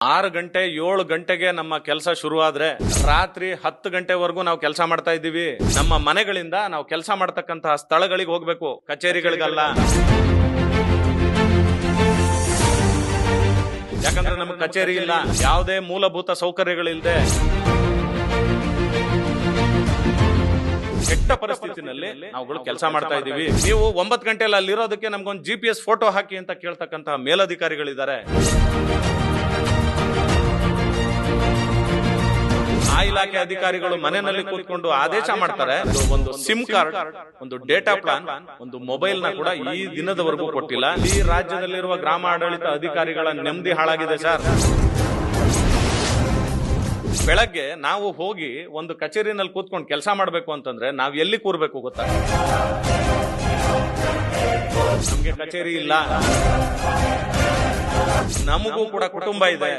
6 ಗಂಟೆ 7 ಗಂಟೆಗೆ ನಮ್ಮ ಕೆಲಸ ಶುರುವಾದ್ರೆ ರಾತ್ರಿ 10 ಗಂಟೆವರೆಗೂ ನಾವು ಕೆಲಸ ಮಾಡ್ತಾ ಇದ್ದೀವಿ. ನಮ್ಮ ಮನೆಗಳಿಂದ ನಾವು ಕೆಲಸ ಮಾಡ್ತಕ್ಕಂತಹ ಸ್ಥಳಗಳಿಗೆ ಹೋಗ್ಬೇಕು, ಕಚೇರಿಗಳಿಗಲ್ಲ. ಯಾಕಂದ್ರೆ ನಮಗೆ ಕಚೇರಿ ಇಲ್ಲ, ಯಾವುದೇ ಮೂಲಭೂತ ಸೌಕರ್ಯಗಳಿಲ್ಲದೆ ಕೆಟ್ಟ ಪರಿಸ್ಥಿತಿನಲ್ಲಿ ನಾವುಗಳು ಕೆಲಸ ಮಾಡ್ತಾ ಇದ್ದೀವಿ. ನೀವು 9 ಗಂಟೆಯಲ್ಲಿ ಅಲ್ಲಿರೋದಕ್ಕೆ ನಮ್ಗೊಂದು GPS ಫೋಟೋ ಹಾಕಿ ಅಂತ ಕೇಳ್ತಕ್ಕಂತಹ ಮೇಲಧಿಕಾರಿಗಳಿದ್ದಾರೆ. ಆ ಇಲಾಖೆ ಅಧಿಕಾರಿಗಳು ಮನೆಯಲ್ಲಿ ಕೂತ್ಕೊಂಡು ಆದೇಶ ಮಾಡ್ತಾರೆ. ಒಂದು ಸಿಮ್ ಕಾರ್ಡ್, ಒಂದು ಡೇಟಾ ಪ್ಲಾನ್, ಒಂದು ಮೊಬೈಲ್ ನ ಕೂಡ ಈ ದಿನದವರೆಗೂ ಕೊಟ್ಟಿಲ್ಲ. ಈ ರಾಜ್ಯದಲ್ಲಿರುವ ಗ್ರಾಮ ಆಡಳಿತ ಅಧಿಕಾರಿಗಳ ನೆಮ್ಮದಿ ಹಾಳಾಗಿದೆ ಸರ್. ಬೆಳಗ್ಗೆ ನಾವು ಹೋಗಿ ಒಂದು ಕಚೇರಿನಲ್ಲಿ ಕೂತ್ಕೊಂಡು ಕೆಲಸ ಮಾಡ್ಬೇಕು ಅಂತಂದ್ರೆ ನಾವ್ ಎಲ್ಲಿ ಕೂರ್ಬೇಕು ಗೊತ್ತಾ? ನಮ್ಗೆ ಕಚೇರಿ ಇಲ್ಲ, ನಮಗೂ ಕೂಡ ಕುಟುಂಬ ಇದೆ.